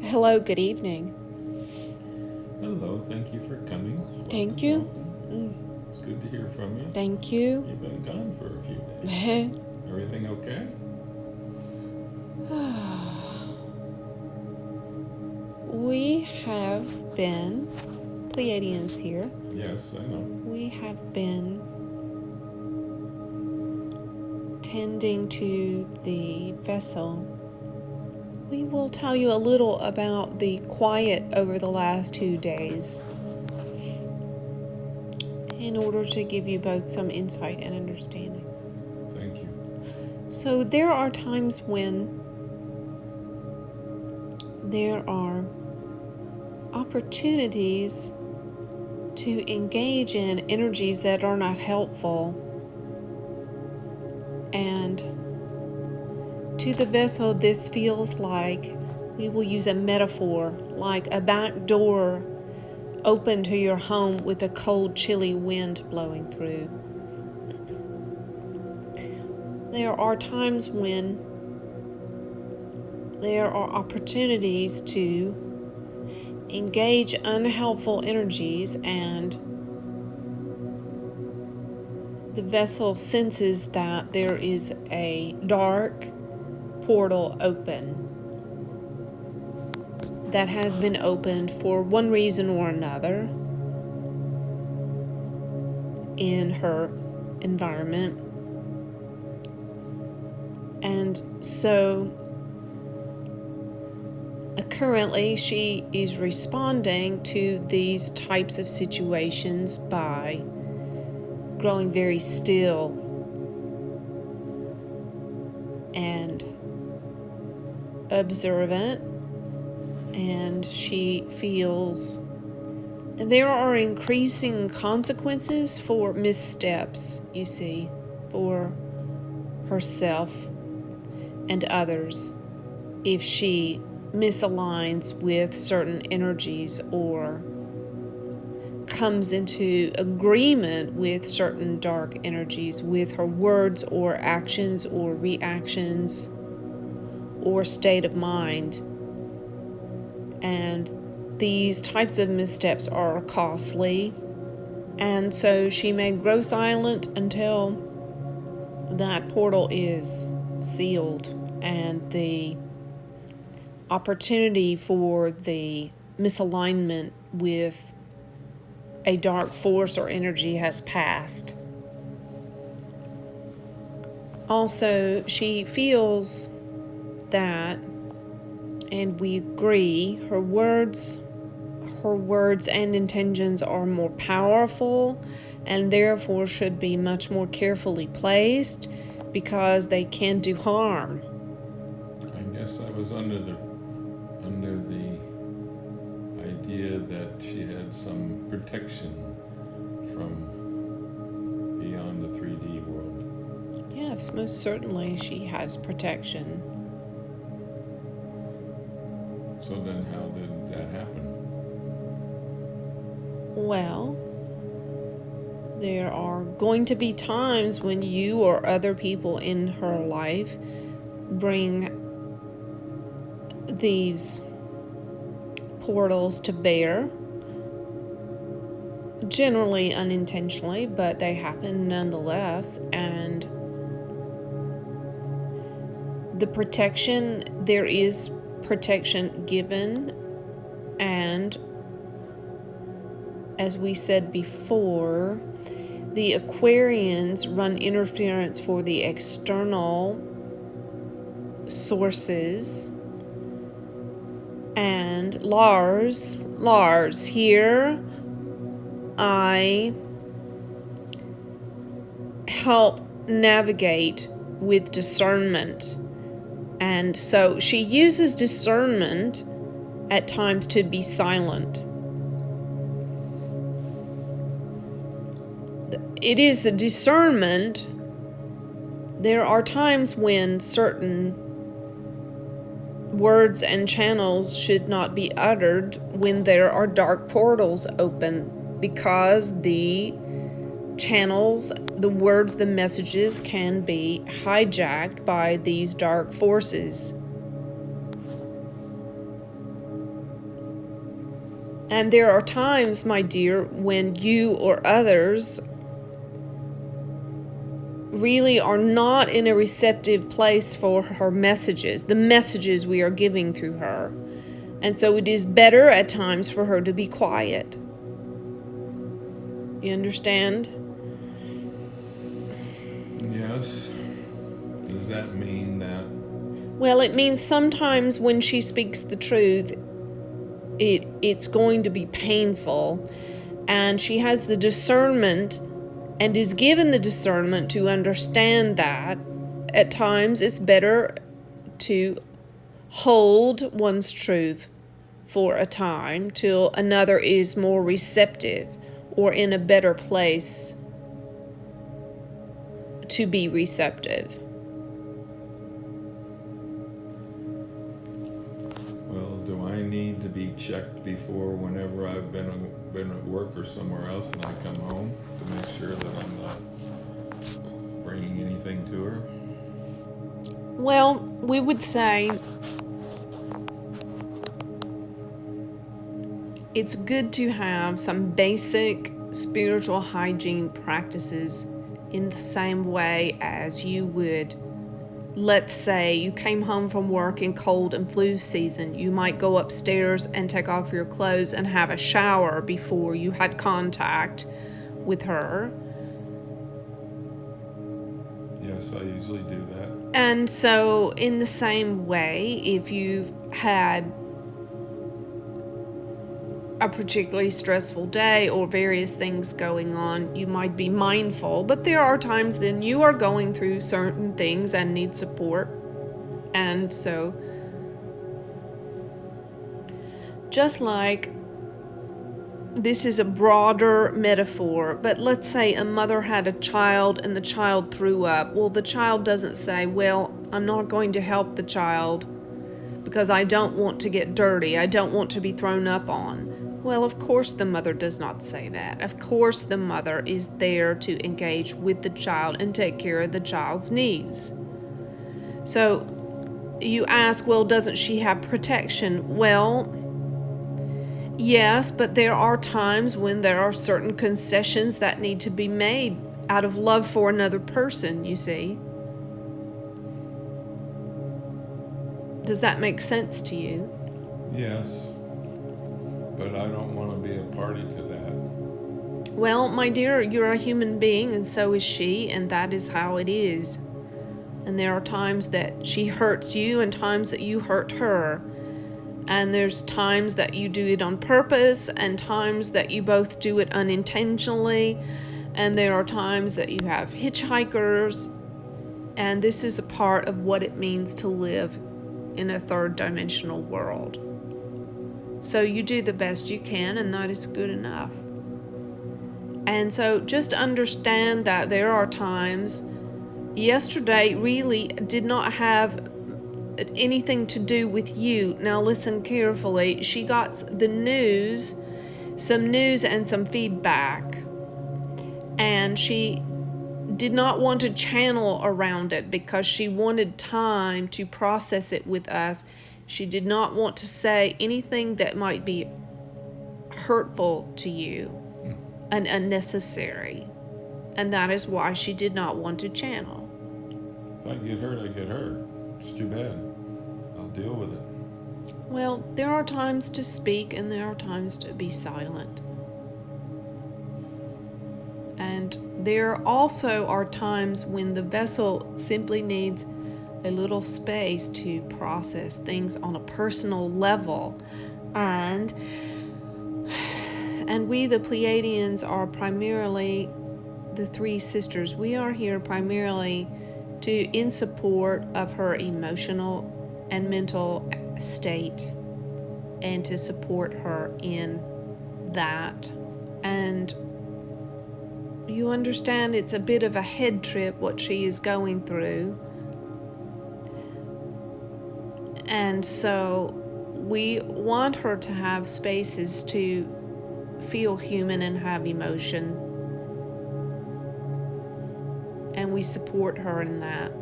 Hello, good evening. Hello, thank you for coming. Thank you. It's good to hear from you. Thank you. You've been gone for a few days. Everything okay? We have been, Pleiadians here, Yes, I know. we have been tending to the vessel. We will tell you a little about the quiet over the last 2 days in order to give you both some insight and understanding. Thank you. So there are times when there are opportunities to engage in energies that are not helpful, and to the vessel this feels like, we will use a metaphor, like a back door open to your home with a cold, chilly wind blowing through. There are times when there are opportunities to engage unhelpful energies, and the vessel senses that there is a dark portal open that has been opened for one reason or another in her environment. And so currently she is responding to these types of situations by growing very still and observant, and she feels there are increasing consequences for missteps, you see, for herself and others if she misaligns with certain energies or comes into agreement with certain dark energies with her words or actions or reactions or state of mind. And these types of missteps are costly, and so she may grow silent until that portal is sealed and the opportunity for the misalignment with a dark force or energy has passed. Also, she feels that, and we agree, her words and intentions are more powerful and therefore should be much more carefully placed because they can do harm. I guess I was under the idea that she had some protection from beyond the 3D world. Yes, most certainly she has protection. So then how did that happen? Well, there are going to be times when you or other people in her life bring these portals to bear, generally unintentionally, but they happen nonetheless. And the protection, there is protection given, and as we said before, the Aquarians run interference for the external sources. And Lars, here I help navigate with discernment. And so she uses discernment at times to be silent. It is a discernment. There are times when certain words and channels should not be uttered when there are dark portals open, because the channels, the words, the messages can be hijacked by these dark forces. And there are times, my dear, when you or others really are not in a receptive place for her messages, the messages we are giving through her. And so it is better at times for her to be quiet. You understand? Yes. Does that mean that? Well, it means sometimes when she speaks the truth, it's going to be painful. And she has the discernment and is given the discernment to understand that at times it's better to hold one's truth for a time till another is more receptive or in a better place to be receptive. Well, do I need to be checked before whenever I've been at work or somewhere else and I come home to make sure that I'm not bringing anything to her? Well, we would say it's good to have some basic spiritual hygiene practices in the same way as you would. Let's say you came home from work in cold and flu season. You might go upstairs and take off your clothes and have a shower before you had contact with her. Yes, I usually do that. And so in the same way, if you've had a particularly stressful day or various things going on, you might be mindful, but there are times then you are going through certain things and need support. And so just like this is a broader metaphor, but let's say a mother had a child and the child threw up. Well, the child doesn't say, well, I'm not going to help the child because I don't want to get dirty. I don't want to be thrown up on. Well, of course the mother does not say that. Of course the mother is there to engage with the child and take care of the child's needs. So you ask, well, doesn't she have protection? Well, yes, but there are times when there are certain concessions that need to be made out of love for another person, you see. Does that make sense to you? Yes, but I don't want to be a party to that. Well, my dear, you're a human being and so is she, and that is how it is. And there are times that she hurts you and times that you hurt her. And there's times that you do it on purpose and times that you both do it unintentionally. And there are times that you have hitchhikers. And this is a part of what it means to live in a third dimensional world. So you do the best you can, and that is good enough. And so just understand that there are times. Yesterday really did not have anything to do with you. Now listen carefully. She got the news, some news and some feedback, and she did not want to channel around it because she wanted time to process it with us. She did not want to say anything that might be hurtful to you and unnecessary. And that is why she did not want to channel. If I get hurt, I get hurt. It's too bad. I'll deal with it. Well, there are times to speak and there are times to be silent. And there also are times when the vessel simply needs a little space to process things on a personal level. And we, the Pleiadians, are primarily the three sisters. We are here primarily in support of her emotional and mental state and to support her in that. And you understand it's a bit of a head trip what she is going through. And so we want her to have spaces to feel human and have emotion. And we support her in that.